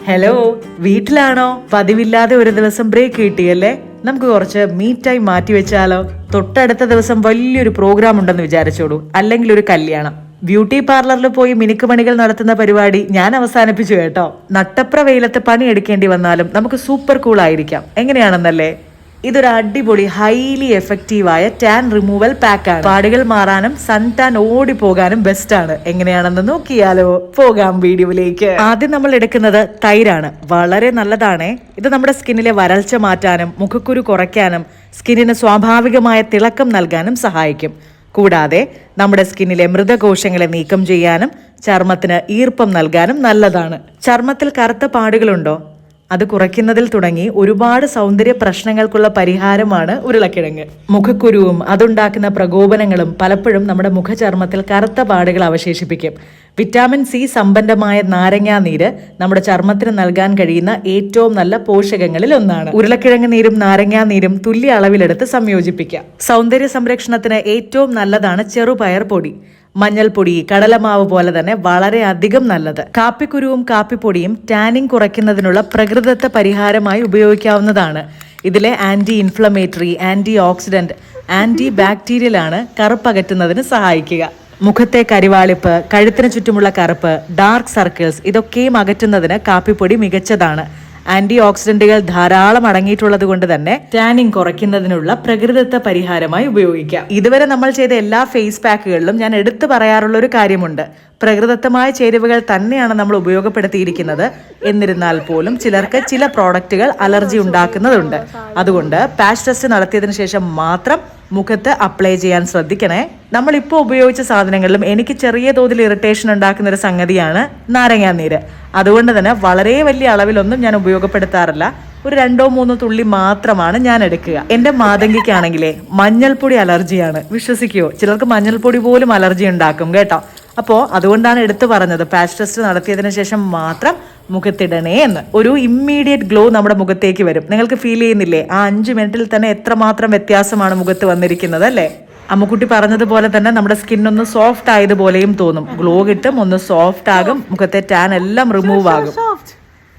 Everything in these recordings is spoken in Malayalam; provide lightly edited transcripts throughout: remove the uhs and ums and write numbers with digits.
ഹലോ, വീട്ടിലാണോ? പതിവില്ലാതെ ഒരു ദിവസം ബ്രേക്ക് കിട്ടിയല്ലേ? നമുക്ക് കുറച്ച് മീ ടൈം മാറ്റി വെച്ചാലോ? തൊട്ടടുത്ത ദിവസം വലിയൊരു പ്രോഗ്രാം ഉണ്ടെന്ന് വിചാരിച്ചോളൂ, അല്ലെങ്കിൽ ഒരു കല്യാണം. ബ്യൂട്ടി പാർലറിൽ പോയി മിനുക്കുപണികൾ നടത്തുന്ന പരിപാടി ഞാൻ അവസാനിപ്പിച്ചു കേട്ടോ. നട്ടപ്ര വെയിലത്ത് പണിയെടുക്കേണ്ടി വന്നാലും നമുക്ക് സൂപ്പർ കൂൾ ആയിരിക്കാം. എങ്ങനെയാണെന്നല്ലേ? ഇതൊരു അടിപൊളി ഹൈലി എഫക്റ്റീവായ ടാൻ റിമൂവൽ പാക്കാണ്. പാടുകൾ മാറാനും സൺ ടാൻ ഓടി പോകാനും ബെസ്റ്റ് ആണ്. എങ്ങനെയാണെന്ന് നോക്കിയാലോ? പോകാം വീഡിയോയിലേക്ക്. ആദ്യം നമ്മൾ എടുക്കുന്നത് തൈരാണ്. വളരെ നല്ലതാണ്. ഇത് നമ്മുടെ സ്കിന്നിലെ വരൾച്ച മാറ്റാനും മുഖക്കുരു കുറയ്ക്കാനും സ്കിന്നിന് സ്വാഭാവികമായ തിളക്കം നൽകാനും സഹായിക്കും. കൂടാതെ നമ്മുടെ സ്കിന്നിലെ മൃതകോശങ്ങളെ നീക്കം ചെയ്യാനും ചർമ്മത്തിന് ഈർപ്പം നൽകാനും നല്ലതാണ്. ചർമ്മത്തിൽ കറുത്ത പാടുകളുണ്ടോ? അത് കുറയ്ക്കുന്നതിൽ തുടങ്ങി ഒരുപാട് സൗന്ദര്യ പ്രശ്നങ്ങൾക്കുള്ള പരിഹാരമാണ് ഉരുളക്കിഴങ്ങ്. മുഖക്കുരുവും അതുണ്ടാക്കുന്ന പ്രകോപനങ്ങളും പലപ്പോഴും നമ്മുടെ മുഖചർമ്മത്തിൽ കറുത്ത പാടുകൾ അവശേഷിപ്പിക്കും. വിറ്റാമിൻ സി സമ്പന്നമായ നാരങ്ങാ നീര് നമ്മുടെ ചർമ്മത്തിന് നൽകാൻ കഴിയുന്ന ഏറ്റവും നല്ല പോഷകങ്ങളിൽ ഒന്നാണ്. ഉരുളക്കിഴങ്ങ് നീരും നാരങ്ങാ നീരും തുല്യ അളവിലെടുത്ത് സംയോജിപ്പിക്കാം. സൗന്ദര്യ സംരക്ഷണത്തിന് ഏറ്റവും നല്ലതാണ് ചെറുപയർ പൊടി. മഞ്ഞൾപ്പൊടി, കടലമാവ് പോലെ തന്നെ വളരെ അധികം നല്ലത്. കാപ്പിക്കുരുവും കാപ്പിപ്പൊടിയും ടാനിങ് കുറയ്ക്കുന്നതിനുള്ള പ്രകൃതിദത്ത പരിഹാരമായി ഉപയോഗിക്കാവുന്നതാണ്. ഇതിലെ anti inflammatory, anti oxidant, anti bacterial ആണ് കറുപ്പകറ്റുന്നതിന് സഹായിക്കുക. മുഖത്തെ കരിവാളിപ്പ്, കഴുത്തിന് ചുറ്റുമുള്ള കറുപ്പ്, ഡാർക്ക് സർക്കിൾസ് ഇതൊക്കെയും അകറ്റുന്നതിന് കാപ്പിപ്പൊടി മികച്ചതാണ്. ആന്റി ഓക്സിഡന്റുകൾ ധാരാളം അടങ്ങിയിട്ടുള്ളത് കൊണ്ട് തന്നെ ടാനിങ് കുറയ്ക്കുന്നതിനുള്ള പ്രകൃതിദത്ത പരിഹാരമായി ഉപയോഗിക്കാം. ഇതുവരെ നമ്മൾ ചെയ്ത എല്ലാ ഫേസ് പാക്കുകളിലും ഞാൻ എടുത്തു പറയാറുള്ള ഒരു കാര്യമുണ്ട്. പ്രകൃതിദത്തമായ ചേരുവകൾ തന്നെയാണ് നമ്മൾ ഉപയോഗപ്പെടുത്തിയിരിക്കുന്നത്. എന്നിരുന്നാൽ പോലും ചിലർക്ക് ചില പ്രോഡക്റ്റുകൾ അലർജി ഉണ്ടാക്കുന്നതുണ്ട്. അതുകൊണ്ട് പാച്ച് ടെസ്റ്റ് നടത്തിയതിനു ശേഷം മാത്രം മുഖത്ത് അപ്ലൈ ചെയ്യാൻ ശ്രദ്ധിക്കണേ. നമ്മളിപ്പോൾ ഉപയോഗിച്ച സാധനങ്ങളിലും എനിക്ക് ചെറിയ തോതിൽ ഇറിറ്റേഷൻ ഉണ്ടാക്കുന്ന ഒരു സംഗതിയാണ് നാരങ്ങാനീര്. അതുകൊണ്ട് തന്നെ വളരെ വലിയ അളവിലൊന്നും ഞാൻ ഉപയോഗപ്പെടുത്താറില്ല. ഒരു 2-3 തുള്ളി മാത്രമാണ് ഞാൻ എടുക്കുക. എന്റെ മാതങ്കിക്കാണെങ്കിലേ മഞ്ഞൾപ്പൊടി അലർജിയാണ്. വിശ്വസിക്കുവോ? ചിലർക്ക് മഞ്ഞൾപ്പൊടി പോലും അലർജി ഉണ്ടാക്കും കേട്ടോ. അപ്പോൾ അതുകൊണ്ടാണ് എടുത്തു പറഞ്ഞത് പാച്ച് ടെസ്റ്റ് നടത്തിയതിനു ശേഷം മാത്രം മുഖത്തിടണേ എന്ന്. ഒരു ഇമ്മീഡിയറ്റ് ഗ്ലോ നമ്മുടെ മുഖത്തേക്ക് വരും. നിങ്ങൾക്ക് ഫീൽ ചെയ്യുന്നില്ലേ? ആ 5 മിനിറ്റിൽ തന്നെ എത്രമാത്രം വ്യത്യാസമാണ് മുഖത്ത് വന്നിരിക്കുന്നത് അല്ലേ? അമ്മുക്കുട്ടി പറഞ്ഞതുപോലെ തന്നെ നമ്മുടെ സ്കിൻ ഒന്ന് സോഫ്റ്റ് ആയതുപോലെയും തോന്നും. ഗ്ലോ കിട്ടും, ഒന്ന് സോഫ്റ്റ് ആകും, മുഖത്തെ ടാൻ എല്ലാം റിമൂവ് ആകും.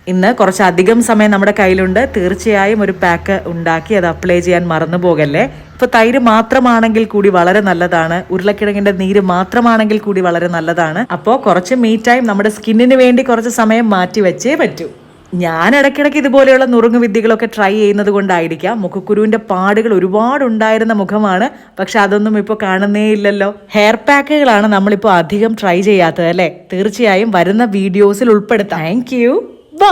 ഇന്ന് കുറച്ചധികം സമയം നമ്മുടെ കയ്യിലുണ്ട്. തീർച്ചയായും ഒരു പാക്ക് ഉണ്ടാക്കി അത് അപ്ലൈ ചെയ്യാൻ മറന്നു പോകല്ലേ. ഇപ്പൊ തൈര് മാത്രമാണെങ്കിൽ കൂടി വളരെ നല്ലതാണ്. ഉരുളക്കിഴങ്ങിന്റെ നീര് മാത്രമാണെങ്കിൽ കൂടി വളരെ നല്ലതാണ്. അപ്പോൾ കുറച്ച് മീ ടൈം നമ്മുടെ സ്കിന്നിന് വേണ്ടി കുറച്ച് സമയം മാറ്റി വെച്ചേ പറ്റൂ. ഞാൻ ഇടയ്ക്കിടയ്ക്ക് ഇതുപോലെയുള്ള നുറുങ്ങു വിദ്യകളൊക്കെ ട്രൈ ചെയ്യുന്നത് കൊണ്ടായിരിക്കാം. മുഖക്കുരുവിന്റെ പാടുകൾ ഒരുപാട് ഉണ്ടായിരുന്ന മുഖമാണ്. പക്ഷെ അതൊന്നും ഇപ്പോൾ കാണുന്നേ ഇല്ലല്ലോ. ഹെയർ പാക്കുകളാണ് നമ്മളിപ്പോൾ അധികം ട്രൈ ചെയ്യാത്തത് അല്ലേ? തീർച്ചയായും വരുന്ന വീഡിയോസിൽ ഉൾപ്പെടുത്താം. Thank you.